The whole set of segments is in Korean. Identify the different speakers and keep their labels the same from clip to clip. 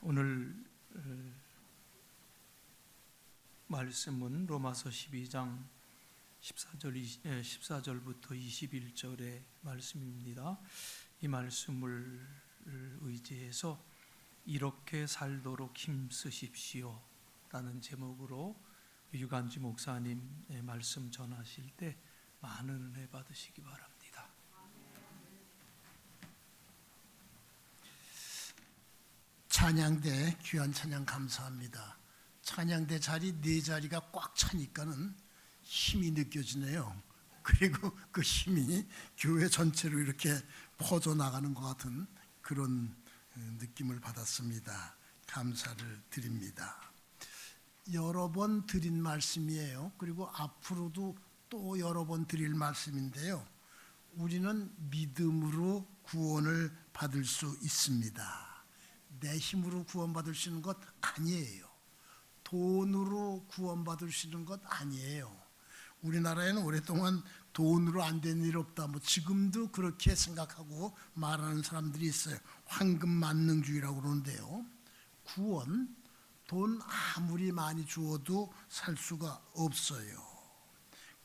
Speaker 1: 오늘 말씀은 로마서 12장 14절부터 21절의 말씀입니다. 이 말씀을 의지해서 이렇게 살도록 힘쓰십시오 라는 제목으로 유관지 목사님의 말씀 전하실 때 많은 은혜 받으시기 바랍니다.
Speaker 2: 찬양대 귀한 찬양 감사합니다. 찬양대 자리 네 자리가 꽉 차니까는 힘이 느껴지네요. 그리고 그 힘이 교회 전체로 이렇게 퍼져나가는 것 같은 그런 느낌을 받았습니다. 감사를 드립니다. 여러 번 드린 말씀이에요. 그리고 앞으로도 또 여러 번 드릴 말씀인데요. 우리는 믿음으로 구원을 받을 수 있습니다. 내 힘으로 구원받을 수 있는 것 아니에요. 돈으로 구원받을 수 있는 것 아니에요. 우리나라에는 오랫동안 돈으로 안 된 일 없다, 지금도 그렇게 생각하고 말하는 사람들이 있어요. 황금만능주의라고 그러는데요. 구원, 돈 아무리 많이 주어도 살 수가 없어요.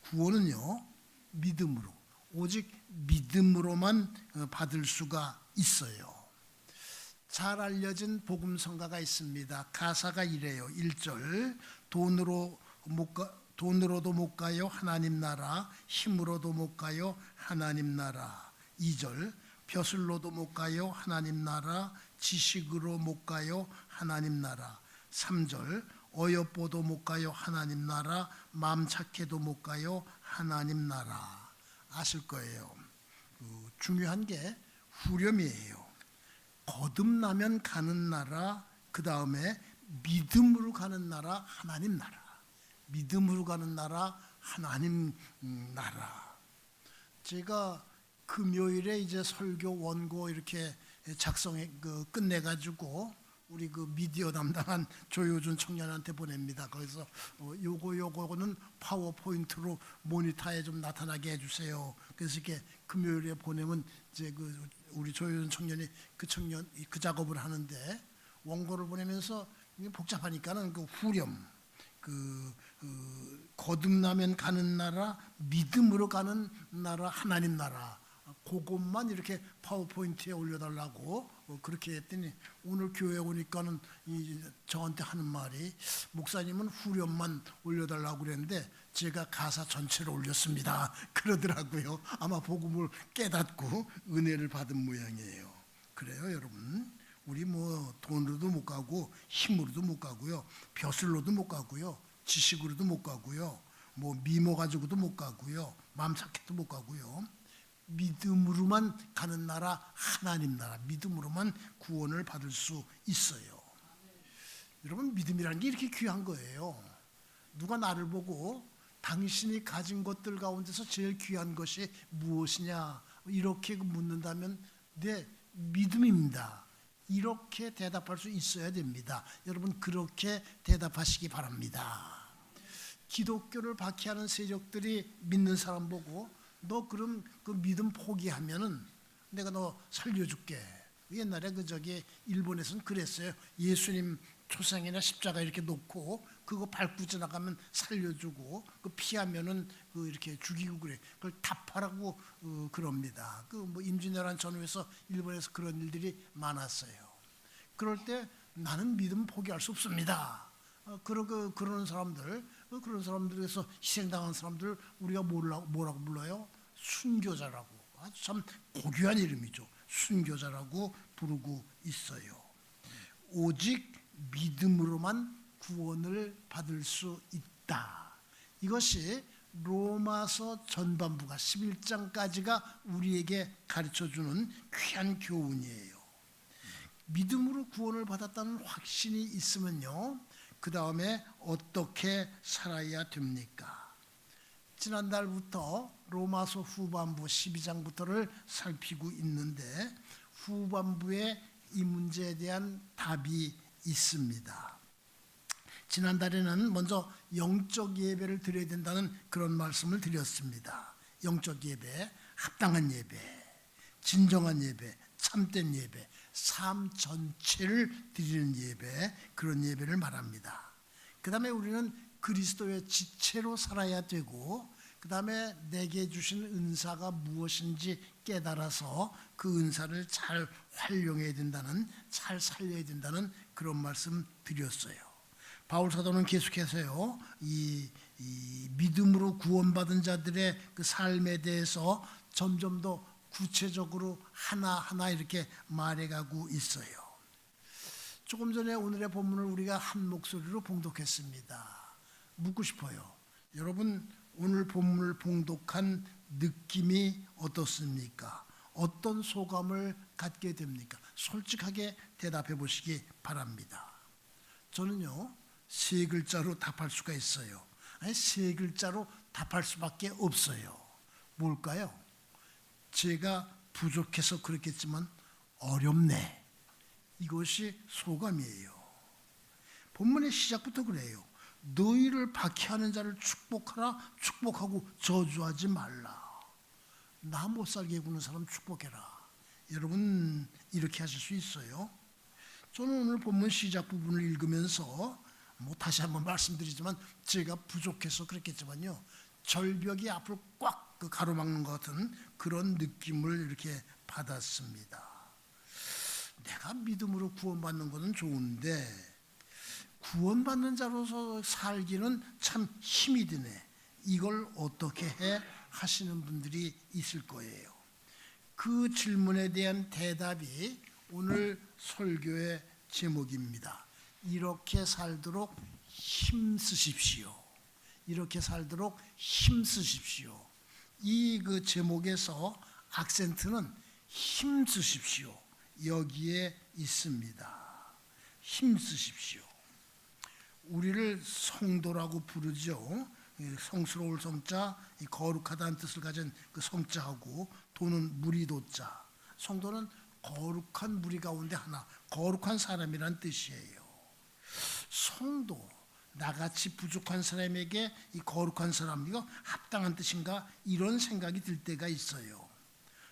Speaker 2: 구원은요, 믿음으로, 오직 믿음으로만 받을 수가 있어요. 잘 알려진 복음성가가 있습니다. 가사가 이래요. 1절, 돈으로도 못 가요 하나님 나라, 힘으로도 못 가요 하나님 나라. 2절, 벼슬로도 못 가요 하나님 나라, 지식으로 못 가요 하나님 나라. 3절, 어여뽀도 못 가요 하나님 나라, 마음 착해도 못 가요 하나님 나라. 아실 거예요. 중요한 게 후렴이에요. 거듭나면 가는 나라, 그 다음에 믿음으로 가는 나라, 하나님 나라. 믿음으로 가는 나라, 하나님 나라. 제가 금요일에 이제 설교 원고 이렇게 작성해 끝내가지고 우리 미디어 담당한 조효준 청년한테 보냅니다. 그래서 요거는 파워포인트로 모니터에 좀 나타나게 해주세요. 그래서 이렇게 금요일에 보내면 이제 우리 조효준 청년이 그 작업을 하는데, 원고를 보내면서 복잡하니까는 후렴, 거듭나면 가는 나라, 믿음으로 가는 나라, 하나님 나라, 그것만 이렇게 파워포인트에 올려달라고 그렇게 했더니, 오늘 교회 오니까는 저한테 하는 말이, 목사님은 후렴만 올려달라고 그랬는데 제가 가사 전체를 올렸습니다 그러더라고요. 아마 복음을 깨닫고 은혜를 받은 모양이에요. 그래요, 여러분. 우리 돈으로도 못 가고 힘으로도 못 가고요, 벼슬로도 못 가고요, 지식으로도 못 가고요, 미모 가지고도 못 가고요, 마음 착해도 못 가고요. 믿음으로만 가는 나라, 하나님 나라. 믿음으로만 구원을 받을 수 있어요. 여러분, 믿음이라는 게 이렇게 귀한 거예요. 누가 나를 보고 당신이 가진 것들 가운데서 제일 귀한 것이 무엇이냐 이렇게 묻는다면, 네, 믿음입니다. 이렇게 대답할 수 있어야 됩니다. 여러분, 그렇게 대답하시기 바랍니다. 기독교를 박해하는 세력들이 믿는 사람 보고, 너 그럼 그 믿음 포기하면은 내가 너 살려줄게. 옛날에 일본에서는 그랬어요. 예수님 초상이나 십자가 이렇게 놓고 그거 밟고 지나가면 살려주고, 피하면은 이렇게 죽이고 그래. 그걸 답하라고 그럽니다. 임진왜란 전후에서 일본에서 그런 일들이 많았어요. 그럴 때 나는 믿음 포기할 수 없습니다. 그러는 사람들에서 희생당한 사람들 우리가 뭐라고 불러요? 순교자라고. 아주 참 고귀한 이름이죠. 순교자라고 부르고 있어요. 오직 믿음으로만 구원을 받을 수 있다. 이것이 로마서 전반부가 11장까지가 우리에게 가르쳐주는 귀한 교훈이에요. 믿음으로 구원을 받았다는 확신이 있으면요, 그 다음에 어떻게 살아야 됩니까? 지난달부터 로마서 후반부 12장부터를 살피고 있는데, 후반부에 이 문제에 대한 답이 있습니다. 지난달에는 먼저 영적 예배를 드려야 된다는 그런 말씀을 드렸습니다. 영적 예배, 합당한 예배, 진정한 예배, 참된 예배, 삶 전체를 드리는 예배, 그런 예배를 말합니다. 그 다음에 우리는 그리스도의 지체로 살아야 되고, 그 다음에 내게 주신 은사가 무엇인지 깨달아서 그 은사를 잘 활용해야 된다는, 잘 살려야 된다는 그런 말씀 드렸어요. 바울 사도는 계속해서요, 이 믿음으로 구원받은 자들의 그 삶에 대해서 점점 더 구체적으로 하나하나 이렇게 말해가고 있어요. 조금 전에 오늘의 본문을 우리가 한 목소리로 봉독했습니다. 묻고 싶어요. 여러분, 오늘 본문을 봉독한 느낌이 어떻습니까? 어떤 소감을 갖게 됩니까? 솔직하게 대답해 보시기 바랍니다. 저는요, 세 글자로 답할 수가 있어요. 아니, 세 글자로 답할 수밖에 없어요. 뭘까요? 제가 부족해서 그렇겠지만 어렵네. 이것이 소감이에요. 본문의 시작부터 그래요. 너희를 박해하는 자를 축복하라. 축복하고 저주하지 말라. 나 못 살게 구는 사람 축복해라. 여러분, 이렇게 하실 수 있어요? 저는 오늘 본문 시작 부분을 읽으면서 다시 한번 말씀드리지만 제가 부족해서 그랬겠지만요, 절벽이 앞을 꽉 가로막는 것 같은 그런 느낌을 이렇게 받았습니다. 내가 믿음으로 구원받는 것은 좋은데 구원받는 자로서 살기는 참 힘이 드네. 이걸 어떻게 해? 하시는 분들이 있을 거예요. 그 질문에 대한 대답이 오늘 설교의 제목입니다. 이렇게 살도록 힘쓰십시오. 이렇게 살도록 힘쓰십시오. 이 그 제목에서 악센트는 힘쓰십시오. 여기에 있습니다. 힘쓰십시오. 우리를 성도라고 부르죠. 성스러울 성자, 거룩하다는 뜻을 가진 그 성자하고 도는 무리도자. 성도는 거룩한 무리 가운데 하나, 거룩한 사람이란 뜻이에요. 성도, 나같이 부족한 사람에게 이 거룩한 사람, 이거 합당한 뜻인가? 이런 생각이 들 때가 있어요.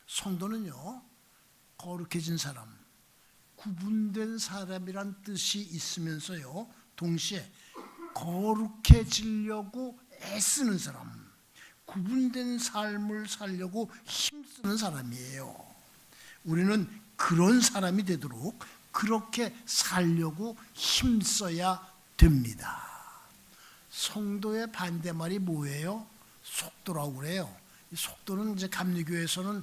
Speaker 2: 성도는요, 거룩해진 사람, 구분된 사람이란 뜻이 있으면서요, 동시에 거룩해지려고 애쓰는 사람, 구분된 삶을 살려고 힘쓰는 사람이에요. 우리는 그런 사람이 되도록 그렇게 살려고 힘써야 됩니다. 성도의 반대말이 뭐예요? 속도라고 그래요. 속도는 이제 감리교에서는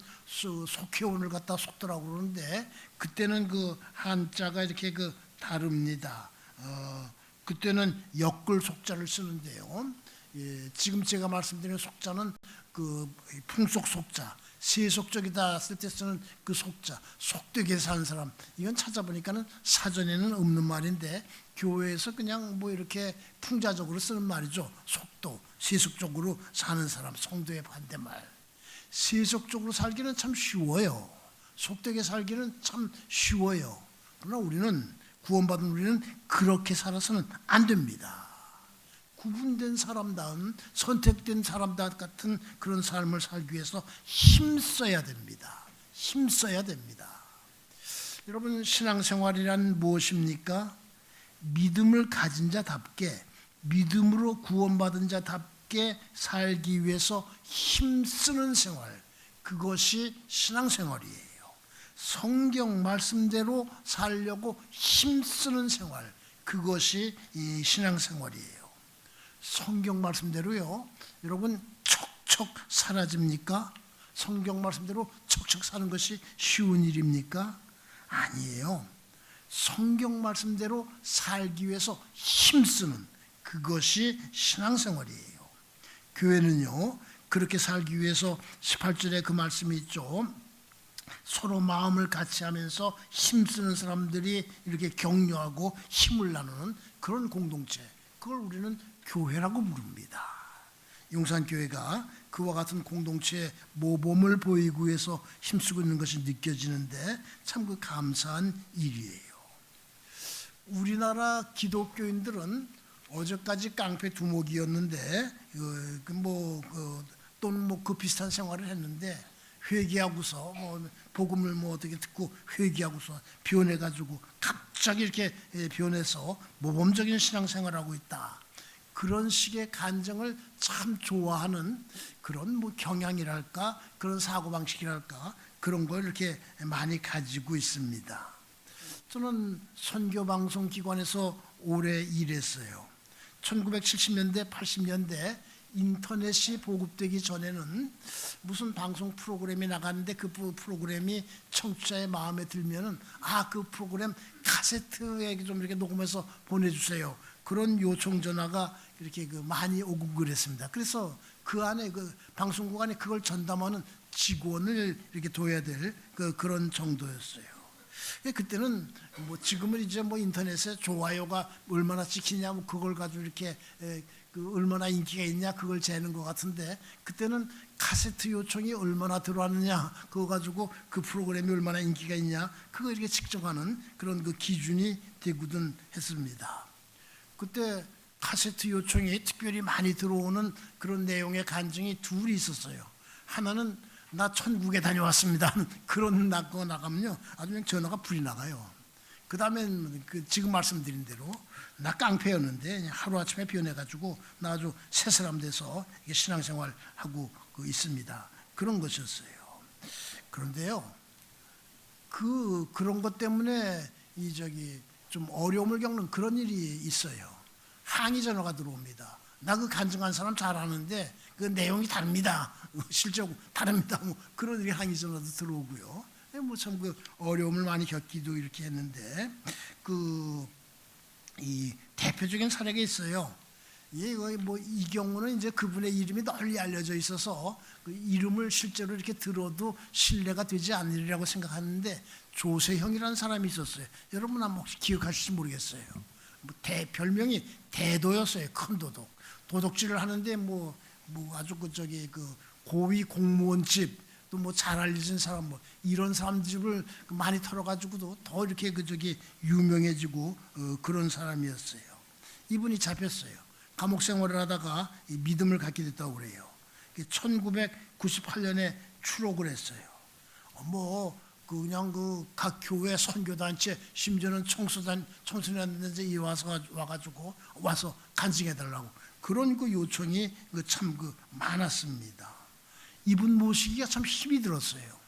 Speaker 2: 속회원을 갖다 속도라고 그러는데, 그때는 그 한자가 이렇게 다릅니다. 그때는 역글 속자를 쓰는데요. 지금 제가 말씀드리는 속자는 그 풍속 속자, 세속적이다 쓸 때 쓰는 그 속자, 속되게 사는 사람. 이건 찾아보니까는 사전에는 없는 말인데 교회에서 그냥 이렇게 풍자적으로 쓰는 말이죠. 속도, 세속적으로 사는 사람, 성도의 반대말. 세속적으로 살기는 참 쉬워요. 속되게 살기는 참 쉬워요. 그러나 우리는, 구원받은 우리는 그렇게 살아서는 안 됩니다. 구분된 사람다운, 선택된 사람다 같은 그런 삶을 살기 위해서 힘써야 됩니다. 힘써야 됩니다. 여러분, 신앙생활이란 무엇입니까? 믿음을 가진 자답게, 믿음으로 구원받은 자답게 살기 위해서 힘쓰는 생활, 그것이 신앙생활이에요. 성경 말씀대로 살려고 힘쓰는 생활, 그것이 이 신앙생활이에요. 성경 말씀대로요, 여러분 척척 사라집니까? 성경 말씀대로 척척 사는 것이 쉬운 일입니까? 아니에요. 성경 말씀대로 살기 위해서 힘쓰는, 그것이 신앙생활이에요. 교회는요, 그렇게 살기 위해서 18절에 그 말씀이 있죠. 서로 마음을 같이 하면서 힘쓰는 사람들이 이렇게 격려하고 힘을 나누는 그런 공동체, 그걸 우리는 교회라고 부릅니다. 용산교회가 그와 같은 공동체의 모범을 보이기 위해서 힘쓰고 있는 것이 느껴지는데 참 그 감사한 일이에요. 우리나라 기독교인들은 어제까지 깡패 두목이었는데 또는 그 비슷한 생활을 했는데 회개하고서 복음을 뭐 어떻게 듣고 회개하고서 변해가지고 갑자기 이렇게 변해서 모범적인 신앙생활하고 있다. 그런 식의 간증을 참 좋아하는 그런 뭐 경향이랄까, 그런 사고방식이랄까, 그런 걸 이렇게 많이 가지고 있습니다. 저는 선교방송기관에서 오래 일했어요. 1970년대, 80년대 인터넷이 보급되기 전에는 무슨 방송 프로그램이 나갔는데 그 프로그램이 청취자의 마음에 들면은 그 프로그램 카세트에 좀 이렇게 녹음해서 보내주세요. 그런 요청 전화가 이렇게 많이 오고 그랬습니다. 그래서 그 안에 그 방송국 안에 그걸 전담하는 직원을 이렇게 둬야 될 그런 정도였어요. 그때는 뭐 지금은 이제 뭐 인터넷에 좋아요가 얼마나 찍히냐 뭐 그걸 가지고 이렇게 얼마나 인기가 있냐 그걸 재는 것 같은데, 그때는 카세트 요청이 얼마나 들어왔느냐 그거 가지고 그 프로그램이 얼마나 인기가 있냐 그거 이렇게 측정하는 그런 그 기준이 되거든 했습니다. 그때 카세트 요청이 특별히 많이 들어오는 그런 내용의 간증이 둘이 있었어요. 하나는 나 천국에 다녀왔습니다 그런 거 나가면요 아주 그냥 전화가 불이 나가요. 그 다음엔 지금 말씀드린 대로 나 깡패였는데 하루아침에 변해가지고 나 아주 새 사람 돼서 신앙생활 하고 있습니다. 그런 것이었어요. 그런데요 그런 것 때문에 좀 어려움을 겪는 그런 일이 있어요. 항의 전화가 들어옵니다. 나 그 간증한 사람 잘 아는데 그 내용이 다릅니다. 실제로 다릅니다. 뭐 그런 항의 전화도 들어오고요. 뭐 참 그 어려움을 많이 겪기도 이렇게 했는데 이 대표적인 사례가 있어요. 이 경우는 이제 그분의 이름이 널리 알려져 있어서 그 이름을 실제로 이렇게 들어도 신뢰가 되지 않으리라고 생각하는데, 조세형이라는 사람이 있었어요. 여러분 아마 혹시 기억하실지 모르겠어요. 별명이 대도였어요. 큰 도둑. 도둑질을 하는데 뭐 아주 그 고위 공무원 집, 또 뭐 잘 알려진 사람 뭐 이런 사람 집을 많이 털어가지고도 더 이렇게 유명해지고 그런 사람이었어요. 이분이 잡혔어요. 감옥 생활을 하다가 믿음을 갖게 됐다고 그래요. 1998년에 추록을 했어요. 그냥 각 교회 선교단체, 심지어는 청소년단체 와서 간증해달라고 그런 요청이 참 많았습니다. 이분 모시기가 참 힘이 들었어요.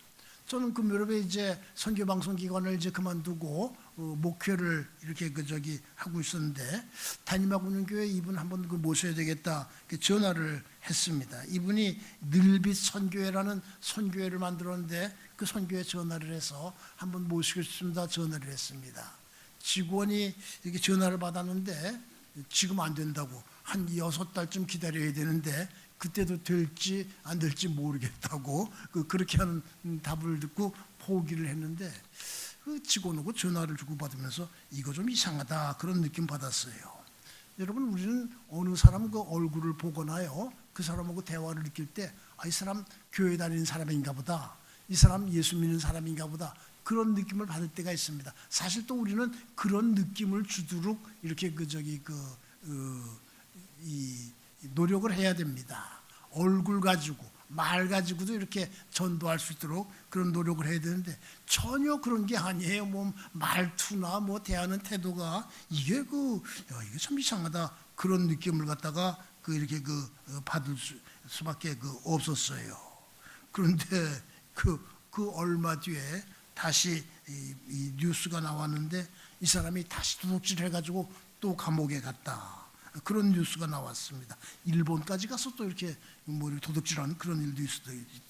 Speaker 2: 저는 무렵에 이제 선교방송기관을 이제 그만두고 목회를 이렇게 하고 있었는데, 담임하고 있는 교회 이분 한번 모셔야 되겠다 전화를 했습니다. 이분이 늘빛 선교회라는 선교회를 만들었는데 그 선교회 전화를 해서 한번 모시고 싶습니다 전화를 했습니다. 직원이 이렇게 전화를 받았는데 지금 안 된다고, 한 6달쯤 기다려야 되는데 그때도 될지 안 될지 모르겠다고 그렇게 하는 답을 듣고 포기를 했는데, 그 직원하고 전화를 주고받으면서 이거 좀 이상하다 그런 느낌 받았어요. 여러분, 우리는 어느 사람 얼굴을 보거나요 그 사람하고 대화를 느낄 때 이 사람 교회 다니는 사람인가 보다, 이 사람 예수 믿는 사람인가 보다 그런 느낌을 받을 때가 있습니다. 사실 또 우리는 그런 느낌을 주도록 이렇게 노력을 해야 됩니다. 얼굴 가지고 말 가지고도 이렇게 전도할 수 있도록 그런 노력을 해야 되는데 전혀 그런 게 아니에요. 말투나 대하는 태도가 이게 참 이상하다 그런 느낌을 갖다가 이렇게 받을 수밖에 없었어요. 그런데 얼마 뒤에 다시 이 뉴스가 나왔는데 이 사람이 다시 도둑질 해가지고 또 감옥에 갔다. 그런 뉴스가 나왔습니다. 일본까지 가서 또 이렇게 도둑질하는 그런 일도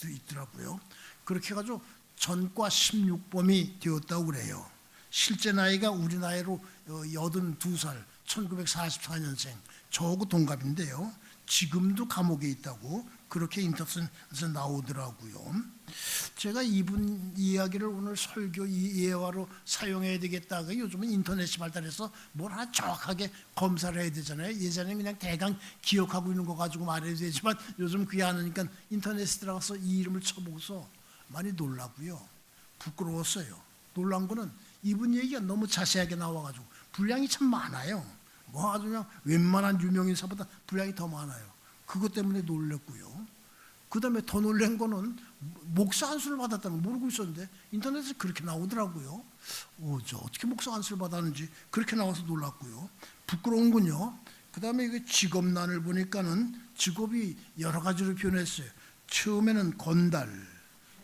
Speaker 2: 있더라고요. 그렇게 해가지고 전과 16범이 되었다고 그래요. 실제 나이가 우리 나이로 82살, 1944년생, 저하고 동갑인데요. 지금도 감옥에 있다고 그렇게 인터넷에서 나오더라고요. 제가 이분 이야기를 오늘 설교 예화로 사용해야 되겠다. 요즘은 인터넷이 발달해서 뭘 하나 정확하게 검사를 해야 되잖아요. 예전에는 그냥 대강 기억하고 있는 거 가지고 말해야 되지만 요즘 그게 안 하니까 인터넷에 들어가서 이 이름을 쳐보고서 많이 놀라고요. 부끄러웠어요. 놀란 거는 이분 얘기가 너무 자세하게 나와가지고 분량이 참 많아요. 아주 그냥 웬만한 유명인사보다 분량이 더 많아요. 그것 때문에 놀랐고요. 그다음에 더 놀란 거는 목사 안수를 받았다는 걸 모르고 있었는데 인터넷에 그렇게 나오더라고요. 저 어떻게 목사 안수를 받았는지 그렇게 나와서 놀랐고요. 부끄러운군요. 그다음에 그 직업난을 보니까는 직업이 여러 가지로 변했어요. 처음에는 건달,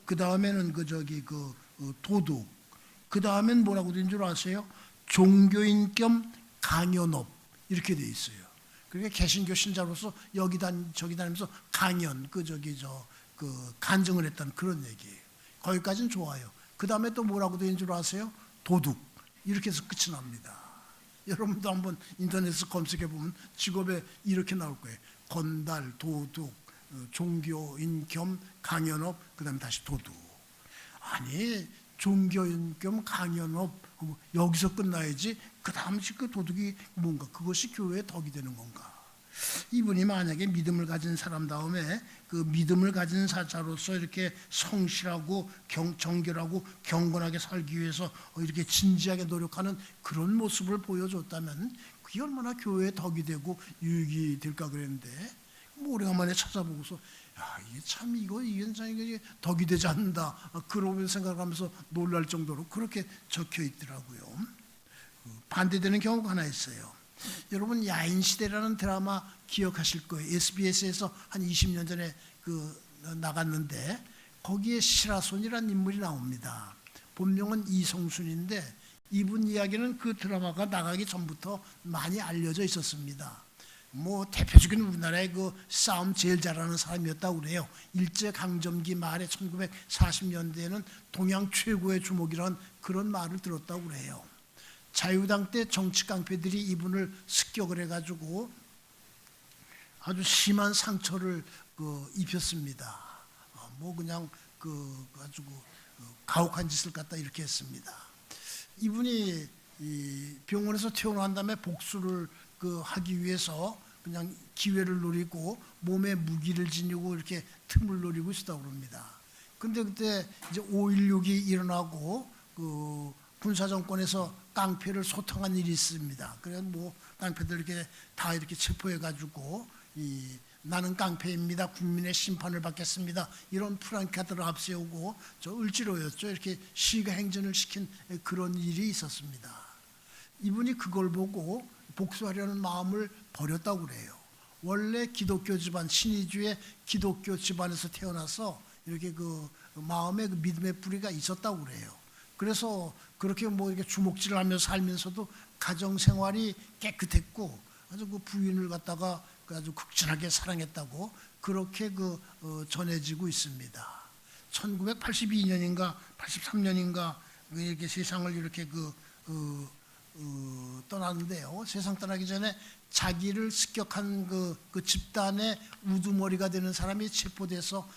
Speaker 2: 그 다음에는 도둑, 그 다음엔 뭐라고 된 줄 아세요? 종교인 겸 강연업 이렇게 돼 있어요. 그러니까 개신교 신자로서 여기 저기 다니면서 강연 간증을 했다는 그런 얘기예요. 거기까지는 좋아요. 그 다음에 또 뭐라고 된 줄 아세요? 도둑 이렇게 해서 끝이 납니다. 여러분도 한번 인터넷에서 검색해 보면 직업에 이렇게 나올 거예요. 건달, 도둑, 종교인 겸 강연업, 그 다음에 다시 도둑. 아니 종교인 겸 강연업 여기서 끝나야지 그 다음 그 도둑이 뭔가 그것이 교회의 덕이 되는 건가. 이분이 만약에 믿음을 가진 사람 다음에 그 믿음을 가진 사자로서 이렇게 성실하고 정결하고 경건하게 살기 위해서 이렇게 진지하게 노력하는 그런 모습을 보여줬다면 그게 얼마나 교회의 덕이 되고 유익이 될까 그랬는데 오래간만에 찾아보고서 이게 참 이게 덕이 되지 않는다 그런 생각하면서 놀랄 정도로 그렇게 적혀 있더라고요. 반대되는 경우가 하나 있어요. 여러분 야인시대라는 드라마 기억하실 거예요. SBS에서 한 20년 전에 나갔는데 거기에 시라손이라는 인물이 나옵니다. 본명은 이성순인데 이분 이야기는 그 드라마가 나가기 전부터 많이 알려져 있었습니다. 대표적인 우리나라의 싸움 제일 잘하는 사람이었다고 그래요. 일제강점기 말에 1940년대에는 동양 최고의 주목이라는 그런 말을 들었다고 그래요. 자유당 때 정치 깡패들이 이분을 습격을 해가지고 아주 심한 상처를 입혔습니다. 그냥 가지고 가혹한 짓을 갖다 이렇게 했습니다. 이분이 병원에서 퇴원한 다음에 복수를 하기 위해서 그냥 기회를 노리고 몸에 무기를 지니고 이렇게 틈을 노리고 있었다고 그럽니다. 근데 그때 이제 5.16이 일어나고 군사정권에서 깡패를 소탕한 일이 있습니다. 그래서 깡패들 이렇게 다 이렇게 체포해가지고 나는 깡패입니다. 국민의 심판을 받겠습니다. 이런 프랑카드를 앞세우고 을지로였죠. 이렇게 시가 행진을 시킨 그런 일이 있었습니다. 이분이 그걸 보고 복수하려는 마음을 버렸다고 그래요. 원래 기독교 집안, 신의주의 기독교 집안에서 태어나서 이렇게 마음에 믿음의 뿌리가 있었다고 그래요. 그래서 그렇게 이렇게 주먹질을 하면서 살면서도 가정 생활이 깨끗했고 아주 부인을 갖다가 아주 극진하게 사랑했다고 그렇게 전해지고 있습니다. 1982년인가 83년인가 이렇게 세상을 이렇게 떠났는데요. 세상 떠나기 전에 자기를 습격한 그 집단의 우두머리가 되는 사람이 체포돼서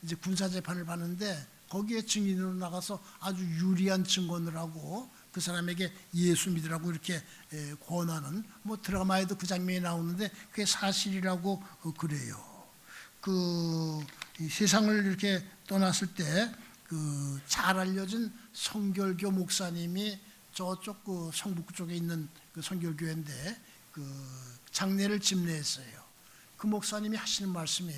Speaker 2: 이제 군사 재판을 받는데 거기에 증인으로 나가서 아주 유리한 증언을 하고 그 사람에게 예수 믿으라고 이렇게 권하는 드라마에도 그 장면이 나오는데 그게 사실이라고 그래요. 이 세상을 이렇게 떠났을 때 잘 알려진 성결교 목사님이 저쪽 성북구 쪽에 있는 성결교회인데 장례를 집례했어요. 그 목사님이 하시는 말씀이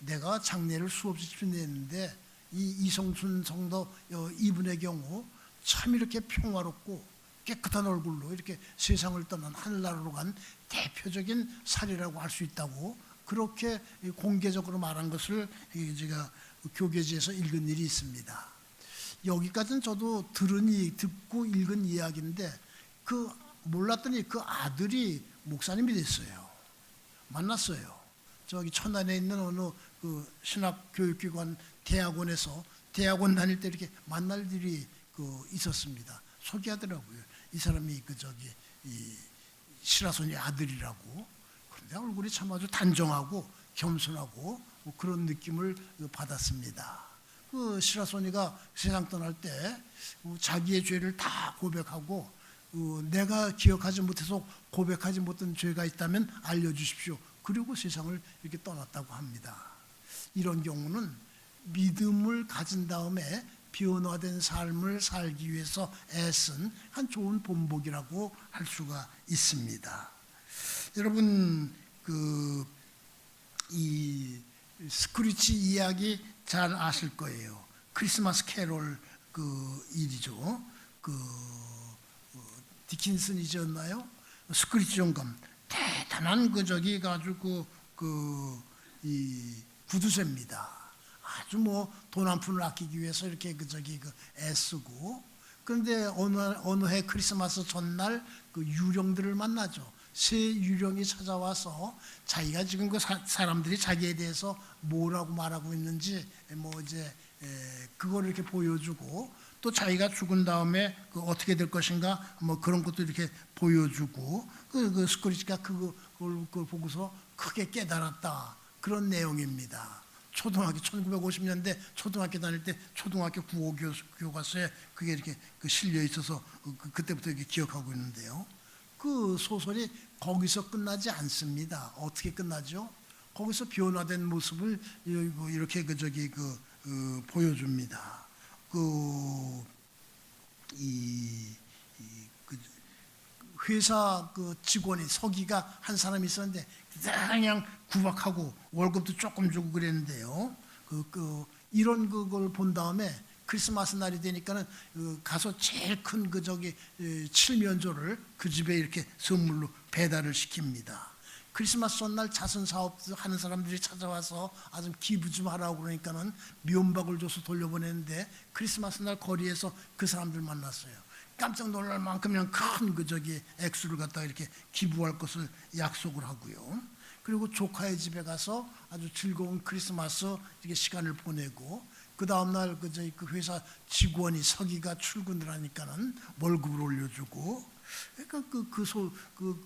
Speaker 2: 내가 장례를 수없이 집례했는데 이 이성순 성도 이분의 경우 참 이렇게 평화롭고 깨끗한 얼굴로 이렇게 세상을 떠난 하늘나라로 간 대표적인 사례라고 할 수 있다고 그렇게 공개적으로 말한 것을 제가 교계지에서 읽은 일이 있습니다. 여기까지는 저도 듣고 읽은 이야기인데 몰랐더니 그 아들이 목사님이 됐어요. 만났어요. 저기 천안에 있는 어느 신학교육기관 대학원에서 대학원 다닐 때 이렇게 만날 일이 있었습니다. 소개하더라고요. 이 사람이 이 시라손의 아들이라고. 그런데 얼굴이 참 아주 단정하고 겸손하고 그런 느낌을 받았습니다. 시라소니가 세상 떠날 때 자기의 죄를 다 고백하고 내가 기억하지 못해서 고백하지 못한 죄가 있다면 알려주십시오. 그리고 세상을 이렇게 떠났다고 합니다. 이런 경우는 믿음을 가진 다음에 변화된 삶을 살기 위해서 애쓴 한 좋은 본보기라고 할 수가 있습니다. 여러분 이 스크리치 이야기 잘 아실 거예요. 크리스마스 캐롤 그 일이죠. 디킨슨이 지었나요? 스크리치 영감 대단한 저기 가지고 이 구두쇠입니다. 아주 뭐 돈 한 푼을 아끼기 위해서 이렇게 애쓰고, 그런데 어느 해 크리스마스 전날 그 유령들을 만나죠. 새 유령이 찾아와서 자기가 지금 그 사람들이 자기에 대해서 뭐라고 말하고 있는지 그걸 이렇게 보여주고, 또 자기가 죽은 다음에 어떻게 될 것인가 그런 것도 이렇게 보여주고, 그 스크리치가 그걸 보고서 크게 깨달았다, 그런 내용입니다. 초등학교 1950년대 초등학교 다닐 때 초등학교 국어 교과서에 그게 이렇게 실려 있어서 그때부터 이렇게 기억하고 있는데요. 그 소설이 거기서 끝나지 않습니다. 어떻게 끝나죠? 거기서 변화된 모습을 이렇게 보여줍니다. 회사 직원이 서기가 한 사람이 있었는데 그냥 구박하고 월급도 조금 주고 그랬는데요. 이런 그걸 본 다음에 크리스마스 날이 되니까는 가서 제일 큰 칠면조를 그 집에 이렇게 선물로 배달을 시킵니다. 크리스마스 전날 자선 사업 하는 사람들이 찾아와서 아주 기부 좀 하라고 그러니까는 면박을 줘서 돌려보냈는데, 크리스마스 날 거리에서 그 사람들 만났어요. 깜짝 놀랄 만큼 그냥 큰 액수를 갖다가 이렇게 기부할 것을 약속을 하고요. 그리고 조카의 집에 가서 아주 즐거운 크리스마스 시간을 보내고, 그 다음날 그 회사 직원이 서기가 출근을 하니까는 월급을 올려주고, 그러니까 그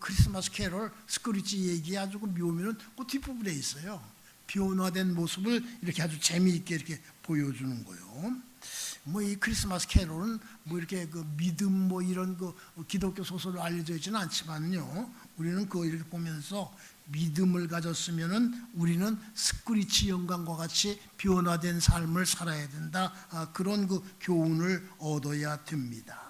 Speaker 2: 크리스마스 캐롤 스크리치 얘기 아주 묘미는 그 뒷부분에 있어요. 변화된 모습을 이렇게 아주 재미있게 이렇게 보여주는 거예요. 이 크리스마스 캐롤은 이렇게 믿음 이런 기독교 소설로 알려져 있지는 않지만요, 우리는 이렇게 보면서 믿음을 가졌으면은 우리는 스크리치 영감과 같이 변화된 삶을 살아야 된다, 그런 교훈을 얻어야 됩니다.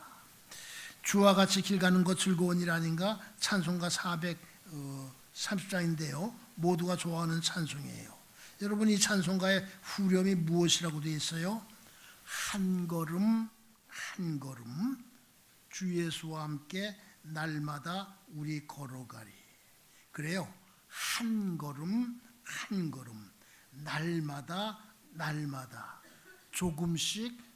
Speaker 2: 주와 같이 길 가는 것 즐거운 일 아닌가, 찬송가 430장인데요 모두가 좋아하는 찬송이에요. 여러분, 이 찬송가의 후렴이 무엇이라고 되어 있어요? 한 걸음 한 걸음 주 예수와 함께 날마다 우리 걸어가리. 그래요. 한 걸음 한 걸음 날마다 조금씩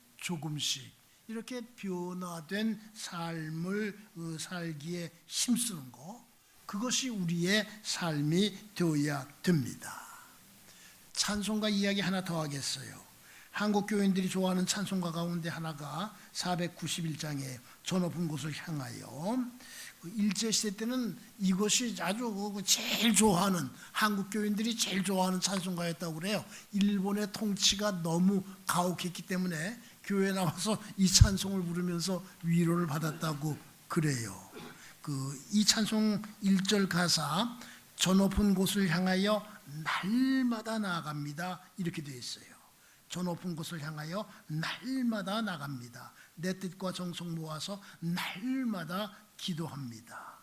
Speaker 2: 이렇게 변화된 삶을 살기에 힘쓰는 거, 그것이 우리의 삶이 되어야 됩니다. 찬송가 이야기 하나 더 하겠어요. 한국 교인들이 좋아하는 찬송가 가운데 하나가 491장의 저 높은 곳을 향하여, 일제시대 때는 이것이 아주 제일 좋아하는, 한국 교인들이 제일 좋아하는 찬송가였다고 그래요. 일본의 통치가 너무 가혹했기 때문에 교회에 나와서 이 찬송을 부르면서 위로를 받았다고 그래요. 이 찬송 1절 가사, 저 높은 곳을 향하여 날마다 나아갑니다, 이렇게 되어 있어요. 저 높은 곳을 향하여 날마다 나갑니다. 내 뜻과 정성 모아서 날마다 기도합니다.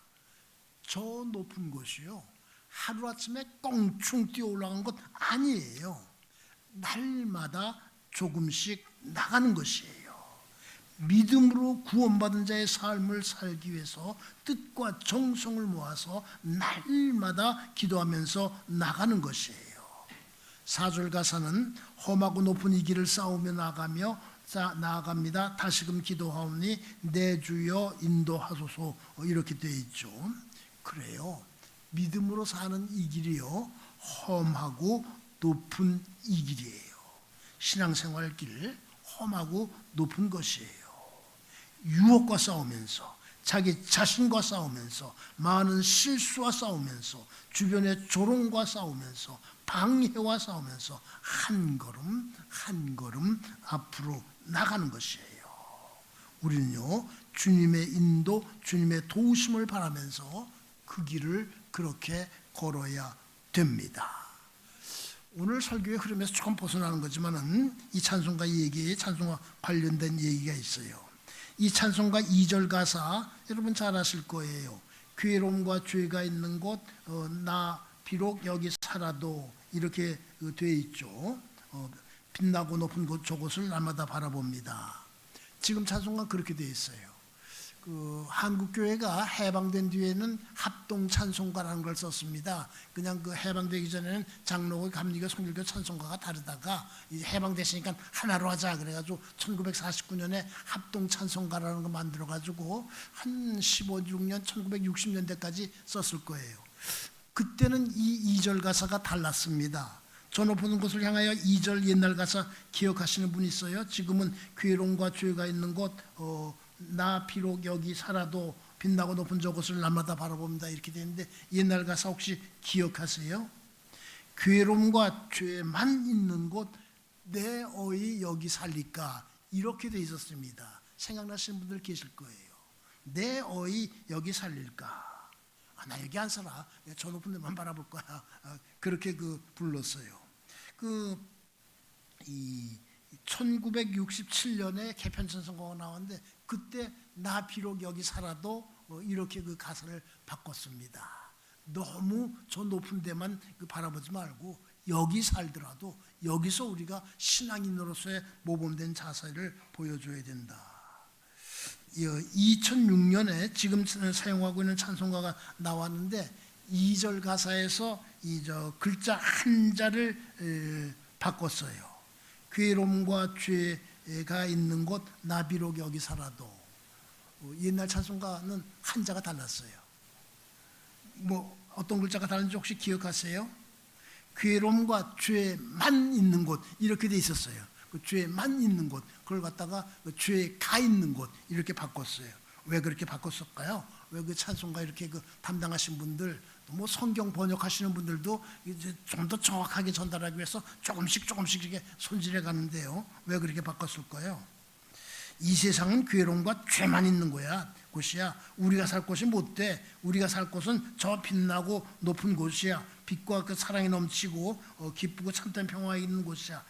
Speaker 2: 저 높은 곳이요, 하루아침에 껑충 뛰어 올라간 것 아니에요. 날마다 조금씩 나가는 것이에요. 믿음으로 구원받은 자의 삶을 살기 위해서 뜻과 정성을 모아서 날마다 기도하면서 나가는 것이에요. 4절 가사는 험하고 높은 이 길을 싸우며 나아갑니다. 다시금 기도하오니 내 주여 인도하소서, 이렇게 되어 있죠. 그래요. 믿음으로 사는 이 길이요, 험하고 높은 이 길이에요. 신앙생활 길, 험하고 높은 것이에요. 유혹과 싸우면서, 자기 자신과 싸우면서, 많은 실수와 싸우면서, 주변의 조롱과 싸우면서, 방해와 싸우면서 한 걸음 한 걸음 앞으로 나가는 것이에요. 우리는요, 주님의 인도, 주님의 도우심을 바라면서 그 길을 그렇게 걸어야 됩니다. 오늘 설교의 흐름에서 조금 벗어나는 거지만은 이 찬송가 얘기에 찬송과 관련된 얘기가 있어요. 이 찬송가 2절 가사 여러분 잘 아실 거예요. 괴로움과 죄가 있는 곳 나 비록 여기 살아도 이렇게 돼 있죠. 빛나고 높은 곳 저곳을 날마다 바라봅니다. 지금 찬송가 그렇게 돼 있어요. 한국교회가 해방된 뒤에는 합동 찬송가라는 걸 썼습니다. 그냥 해방되기 전에는 장로교, 감리교, 성결교 찬송가가 다르다가 해방됐으니까 하나로 하자 그래가지고 1949년에 합동 찬송가라는 거 만들어가지고 한 15, 16년 1960년대까지 썼을 거예요. 그때는 이 2절 가사가 달랐습니다. 저 높은 곳을 향하여 2절 옛날 가사 기억하시는 분 있어요? 지금은 괴로움과 죄가 있는 곳, 나 비록 여기 살아도 빛나고 높은 저곳을 날마다 바라봅니다. 이렇게 되는데 옛날 가사 혹시 기억하세요? 괴로움과 죄만 있는 곳, 내 어이 여기 살릴까? 이렇게 돼 있었습니다. 생각나시는 분들 계실 거예요. 내 어이 여기 살릴까? 나 여기 안 살아. 저 높은 데만 바라볼 거야. 그렇게 불렀어요. 1967년에 개편찬송가가 나왔는데 그때 나 비록 여기 살아도 이렇게 가사를 바꿨습니다. 너무 저 높은 데만 바라보지 말고 여기 살더라도 여기서 우리가 신앙인으로서의 모범된 자세를 보여줘야 된다. 2006년에 지금 사용하고 있는 찬송가가 나왔는데 2절 가사에서 글자 한자를 바꿨어요. 괴로움과 죄가 있는 곳, 나 비록 여기 살아도. 옛날 찬송가는 한자가 달랐어요. 어떤 글자가 다른지 혹시 기억하세요? 괴로움과 죄만 있는 곳 이렇게 돼 있었어요. 죄만 있는 곳, 그걸 갖다가 죄가 있는 곳 이렇게 바꿨어요. 왜 그렇게 바꿨을까요? 왜 찬송가 이렇게 담당하신 분들, 성경 번역하시는 분들도 이제 좀 더 정확하게 전달하기 위해서 조금씩 이렇게 손질해 가는데요. 왜 그렇게 바꿨을까요? 이 세상은 괴로움과 죄만 있는 곳이야. 우리가 살 곳이 못 돼. 우리가 살 곳은 저 빛나고 높은 곳이야. 빛과 사랑이 넘치고 기쁘고 참된 평화가 있는 곳이야.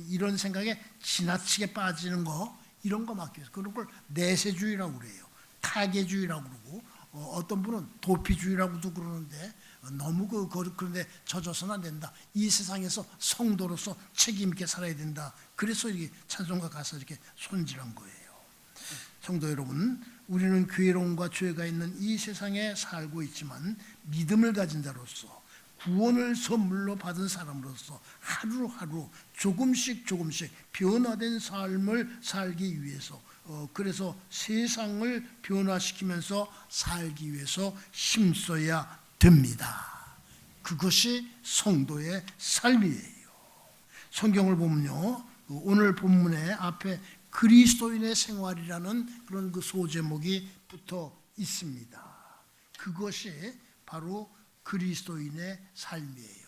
Speaker 2: 이런 생각에 지나치게 빠지는 거, 이런 거 막혀서 그런 걸 내세주의라고 그래요. 타계주의라고 그러고 어떤 분은 도피주의라고도 그러는데 너무 그런데 젖어서는 안 된다. 이 세상에서 성도로서 책임 있게 살아야 된다. 그래서 이게 찬송가 가사 이렇게 손질한 거예요. 성도 여러분, 우리는 괴로움과 죄가 있는 이 세상에 살고 있지만 믿음을 가진 자로서 구원을 선물로 받은 사람으로서 하루하루 조금씩 변화된 삶을 살기 위해서 그래서 세상을 변화시키면서 살기 위해서 힘써야 됩니다. 그것이 성도의 삶이에요. 성경을 보면요, 오늘 본문의 앞에 그리스도인의 생활이라는 그런 소제목이 붙어 있습니다. 그것이 바로 그리스도인의 삶이에요.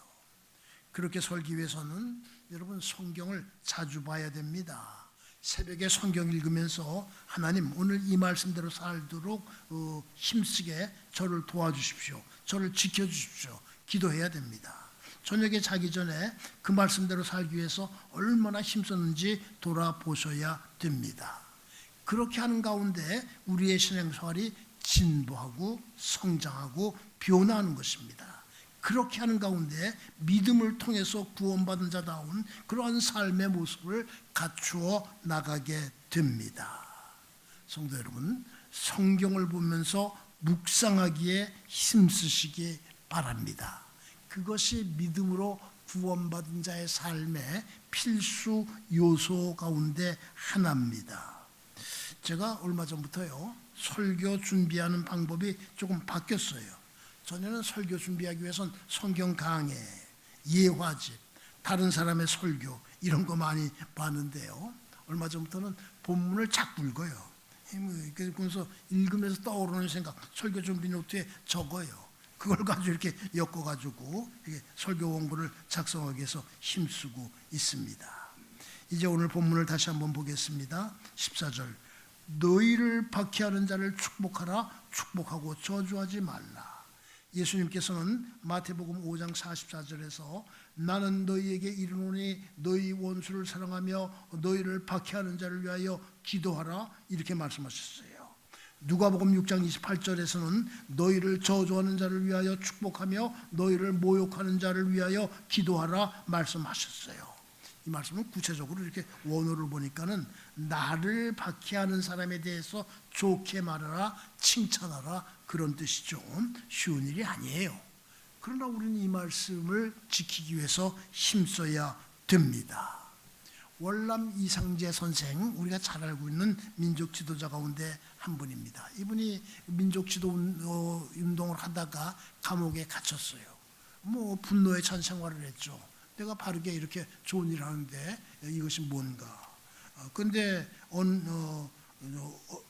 Speaker 2: 그렇게 살기 위해서는 여러분 성경을 자주 봐야 됩니다. 새벽에 성경 읽으면서 하나님 오늘 이 말씀대로 살도록 힘쓰게 저를 도와주십시오. 저를 지켜주십시오. 기도해야 됩니다. 저녁에 자기 전에 그 말씀대로 살기 위해서 얼마나 힘썼는지 돌아보셔야 됩니다. 그렇게 하는 가운데 우리의 신앙생활이 진보하고 성장하고 변화하는 것입니다. 그렇게 하는 가운데 믿음을 통해서 구원받은 자다운 그러한 삶의 모습을 갖추어 나가게 됩니다. 성도 여러분, 성경을 보면서 묵상하기에 힘쓰시기 바랍니다. 그것이 믿음으로 구원받은 자의 삶의 필수 요소 가운데 하나입니다. 제가 얼마 전부터요, 설교 준비하는 방법이 조금 바뀌었어요. 전에는 설교 준비하기 위해서는 성경 강해, 예화집, 다른 사람의 설교 이런 거 많이 봤는데요. 얼마 전부터는 본문을 자꾸 읽어요. 그래서 읽으면서 떠오르는 생각, 설교 준비 노트에 적어요. 그걸 가지고 이렇게 엮어가지고 설교 원고를 작성하기 위해서 힘쓰고 있습니다. 이제 오늘 본문을 다시 한번 보겠습니다. 14절, 너희를 박해하는 자를 축복하라. 축복하고 저주하지 말라. 예수님께서는 마태복음 5장 44절에서 나는 너희에게 이르노니 너희 원수를 사랑하며 너희를 박해하는 자를 위하여 기도하라 이렇게 말씀하셨어요. 누가복음 6장 28절에서는 너희를 저주하는 자를 위하여 축복하며 너희를 모욕하는 자를 위하여 기도하라 말씀하셨어요. 이 말씀은 구체적으로 이렇게 원어를 보니까는 나를 박해하는 사람에 대해서 좋게 말하라, 칭찬하라, 그런 뜻이죠. 쉬운 일이 아니에요. 그러나 우리는 이 말씀을 지키기 위해서 힘써야 됩니다. 월남 이상재 선생, 우리가 잘 알고 있는 민족 지도자 가운데 한 분입니다. 이분이 민족 지도 운동을 하다가 감옥에 갇혔어요. 분노에 찬 생활을 했죠. 내가 바르게 이렇게 좋은 일을 하는데 이것이 뭔가. 그런데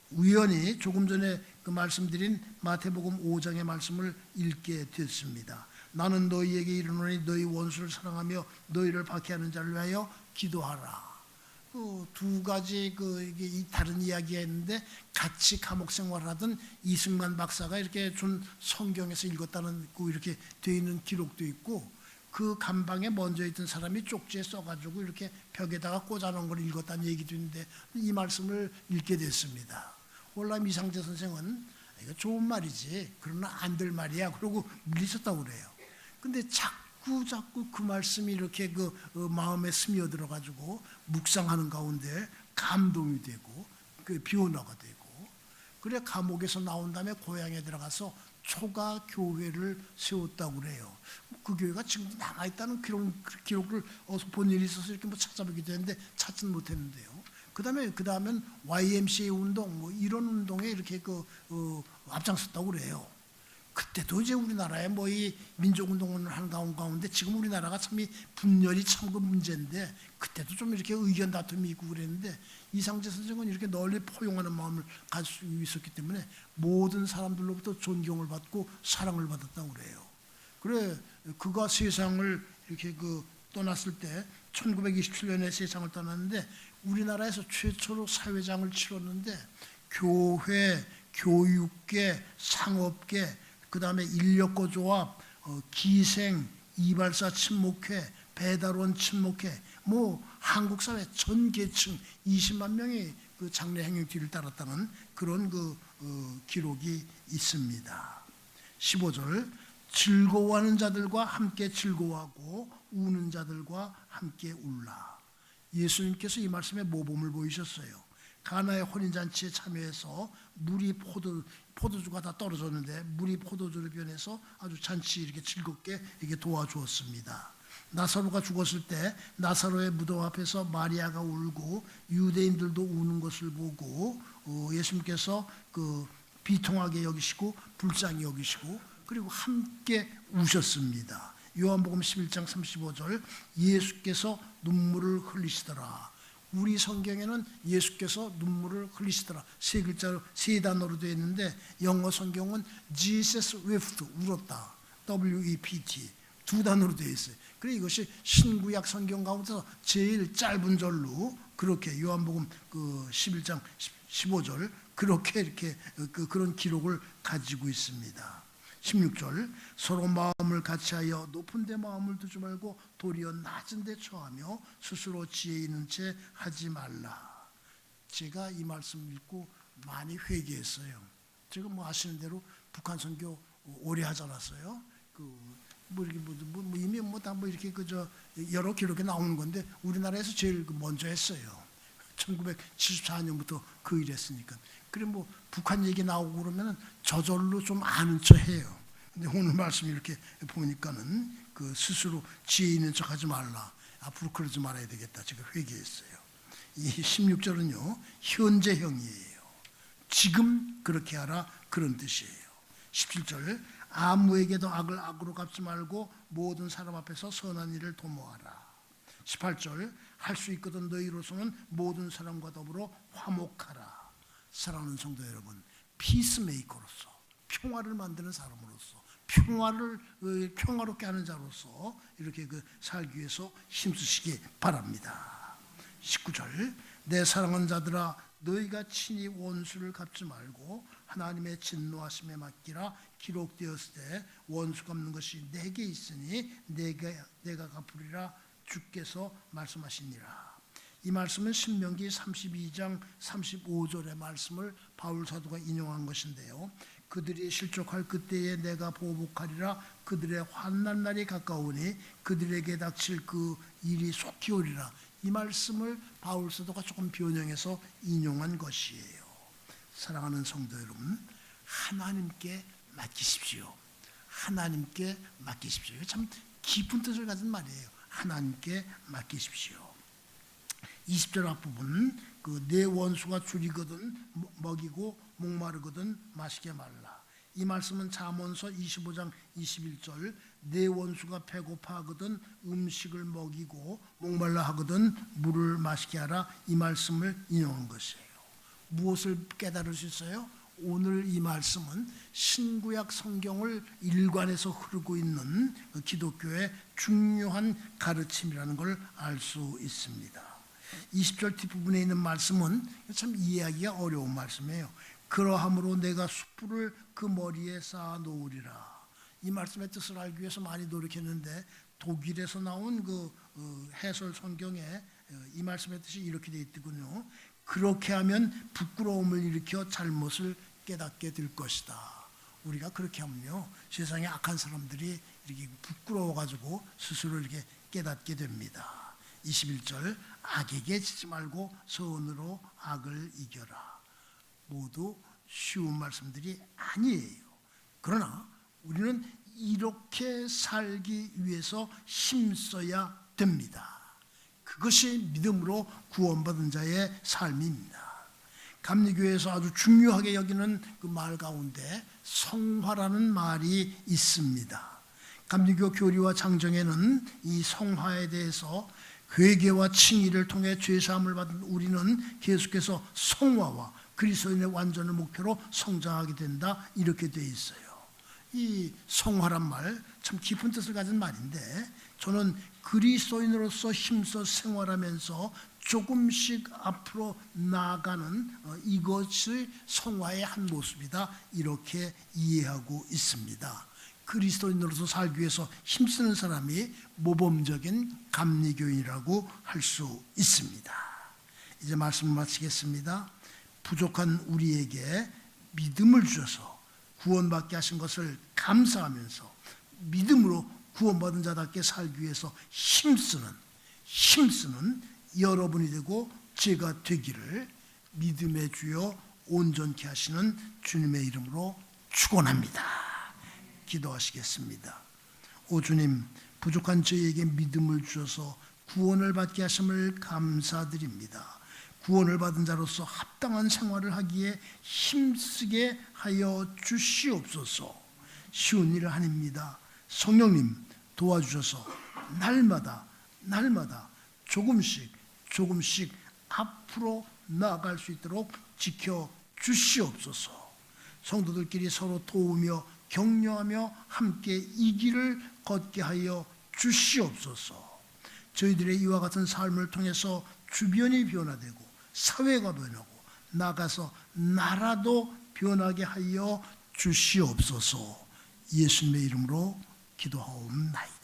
Speaker 2: 우연히 조금 전에 그 말씀드린 마태복음 5장의 말씀을 읽게 됐습니다. 나는 너희에게 이르노니 너희 원수를 사랑하며 너희를 박해하는 자를 위하여 기도하라. 그 두 가지 이게 다른 이야기가 있는데 같이 감옥 생활하던 이승만 박사가 이렇게 준 성경에서 읽었다는 이렇게 되어 있는 기록도 있고, 그 감방에 먼저 있던 사람이 쪽지에 써가지고 이렇게 벽에다가 꽂아놓은 걸 읽었다는 얘기도 있는데 이 말씀을 읽게 됐습니다. 월남 이상재 선생은 이거 좋은 말이지, 그러나 안 될 말이야, 그러고 물리쳤다고 그래요. 근데 자꾸 그 말씀이 이렇게 마음에 스며들어가지고 묵상하는 가운데 감동이 되고 비원화가 되고, 그래 감옥에서 나온 다음에 고향에 들어가서 초가 교회를 세웠다고 그래요. 그 교회가 지금 남아있다는 기록을 어디서 본 일이 있어서 이렇게 찾아보기도 했는데 찾지는 못했는데요. 그 다음엔 YMCA 운동 이런 운동에 이렇게 앞장섰다고 그래요. 그때도 이제 우리나라에 이 민족운동을 하는 가운데 지금 우리나라가 참 이 분열이 참 그 문제인데, 그때도 좀 이렇게 의견 다툼이 있고 그랬는데 이상재 선생은 이렇게 널리 포용하는 마음을 가지고 있었기 때문에 모든 사람들로부터 존경을 받고 사랑을 받았다고 그래요. 그래 그가 세상을 이렇게 떠났을 때 1927년에 세상을 떠났는데 우리나라에서 최초로 사회장을 치렀는데 교회, 교육계, 상업계, 그 다음에 인력거조합, 기생, 이발사 친목회, 배달원 친목회, 한국 사회 전 계층 20만 명이 그 장례 행렬길을 따랐다는 그런 기록이 있습니다. 15절, 즐거워하는 자들과 함께 즐거워하고 우는 자들과 함께 울라. 예수님께서 이 말씀에 모범을 보이셨어요. 가나의 혼인잔치에 참여해서 물이 포도주가 다 떨어졌는데 물이 포도주로 변해서 아주 잔치 이렇게 즐겁게 이렇게 도와주었습니다. 나사로가 죽었을 때 나사로의 무덤 앞에서 마리아가 울고 유대인들도 우는 것을 보고 예수님께서 비통하게 여기시고 불쌍히 여기시고 그리고 함께 우셨습니다. 요한복음 11장 35절, 예수께서 눈물을 흘리시더라. 우리 성경에는 예수께서 눈물을 흘리시더라 세 글자로 세 단어로 되어 있는데, 영어 성경은 Jesus wept, 울었다, WEPT 두 단어로 되어 있어요. 그래 이것이 신구약 성경 가운데서 제일 짧은 절로 그렇게 요한복음 11장 15절 그렇게 이렇게 그런 기록을 가지고 있습니다. 16절, 서로 마음을 같이하여 높은 데 마음을 두지 말고 도리어 낮은 데 처하며 스스로 지혜 있는 채 하지 말라. 제가 이 말씀 읽고 많이 회개했어요. 제가 아시는 대로 북한 선교 오래 하지 않았어요. 이미 이렇게 여러 기록에 나오는 건데 우리나라에서 제일 먼저 했어요. 1974년부터 그 일 했으니까. 그래 북한 얘기 나오고 그러면 저절로 좀 아는 척 해요. 근데 오늘 말씀 이렇게 보니까는 스스로 지혜 있는 척 하지 말라. 앞으로 그러지 말아야 되겠다. 제가 회개했어요. 이 16절은요, 현재형이에요. 지금 그렇게 하라, 그런 뜻이에요. 17절, 아무에게도 악을 악으로 갚지 말고 모든 사람 앞에서 선한 일을 도모하라. 18절, 할 수 있거든 너희로서는 모든 사람과 더불어 화목하라. 사랑하는 성도 여러분, 피스메이커로서, 평화를 만드는 사람으로서, 평화를 평화롭게 하는 자로서 이렇게 살기 위해서 힘쓰시기 바랍니다. 19절, 내 사랑하는 자들아 너희가 친히 원수를 갚지 말고 하나님의 진노하심에 맡기라. 기록되었을 때 원수 갚는 것이 내게 있으니 내가 갚으리라 주께서 말씀하시니라. 이 말씀은 신명기 32장 35절의 말씀을 바울 사도가 인용한 것인데요. 그들이 실족할 그때에 내가 보복하리라. 그들의 환난 날이 가까우니 그들에게 닥칠 그 일이 속히 오리라. 이 말씀을 바울 사도가 조금 변형해서 인용한 것이에요. 사랑하는 성도 여러분, 하나님께 맡기십시오. 하나님께 맡기십시오. 이거 참 깊은 뜻을 가진 말이에요. 하나님께 맡기십시오. 20절 앞부분, 내 원수가 줄이거든 먹이고 목마르거든 마시게 말라. 이 말씀은 잠언서 25장 21절, 내 원수가 배고파하거든 음식을 먹이고 목말라 하거든 물을 마시게 하라. 이 말씀을 인용한 것이에요. 무엇을 깨달을 수 있어요? 오늘 이 말씀은 신구약 성경을 일관해서 흐르고 있는 기독교의 중요한 가르침이라는 걸 알 수 있습니다. 20절 뒷부분에 있는 말씀은 참 이해하기가 어려운 말씀이에요. 그러함으로 내가 숯불을 그 머리에 쌓아 놓으리라. 이 말씀의 뜻을 알기 위해서 많이 노력했는데 독일에서 나온 해설 성경에 이 말씀의 뜻이 이렇게 되어 있더군요. 그렇게 하면 부끄러움을 일으켜 잘못을 깨닫게 될 것이다. 우리가 그렇게 하면요, 세상에 악한 사람들이 이렇게 부끄러워가지고 스스로 이렇게 깨닫게 됩니다. 21절, 악에게 지지 말고 선으로 악을 이겨라. 모두 쉬운 말씀들이 아니에요. 그러나 우리는 이렇게 살기 위해서 힘써야 됩니다. 그것이 믿음으로 구원받은 자의 삶입니다. 감리교회에서 아주 중요하게 여기는 그 말 가운데 성화라는 말이 있습니다. 감리교 교리와 장정에는 이 성화에 대해서 회개와 칭의를 통해 죄사함을 받은 우리는 계속해서 성화와 그리스도인의 완전을 목표로 성장하게 된다, 이렇게 되어 있어요. 이 성화란 말 참 깊은 뜻을 가진 말인데, 저는 그리스도인으로서 힘써 생활하면서 조금씩 앞으로 나아가는 이것이 성화의 한 모습이다, 이렇게 이해하고 있습니다. 그리스도인으로서 살기 위해서 힘쓰는 사람이 모범적인 감리교인이라고 할 수 있습니다. 이제 말씀을 마치겠습니다. 부족한 우리에게 믿음을 주셔서 구원받게 하신 것을 감사하면서 믿음으로 구원받은 자답게 살기 위해서 힘쓰는 여러분이 되고 제가 되기를 믿음의 주여 온전케 하시는 주님의 이름으로 축원합니다. 기도하시겠습니다. 오 주님, 부족한 저희에게 믿음을 주셔서 구원을 받게 하심을 감사드립니다. 구원을 받은 자로서 합당한 생활을 하기에 힘쓰게 하여 주시옵소서. 쉬운 일은 아닙니다. 성령님 도와주셔서 날마다 조금씩 앞으로 나아갈 수 있도록 지켜 주시옵소서. 성도들끼리 서로 도우며 격려하며 함께 이 길을 걷게 하여 주시옵소서. 저희들의 이와 같은 삶을 통해서 주변이 변화되고 사회가 변하고 나가서 나라도 변하게 하여 주시옵소서. 예수님의 이름으로 기도하옵나이다.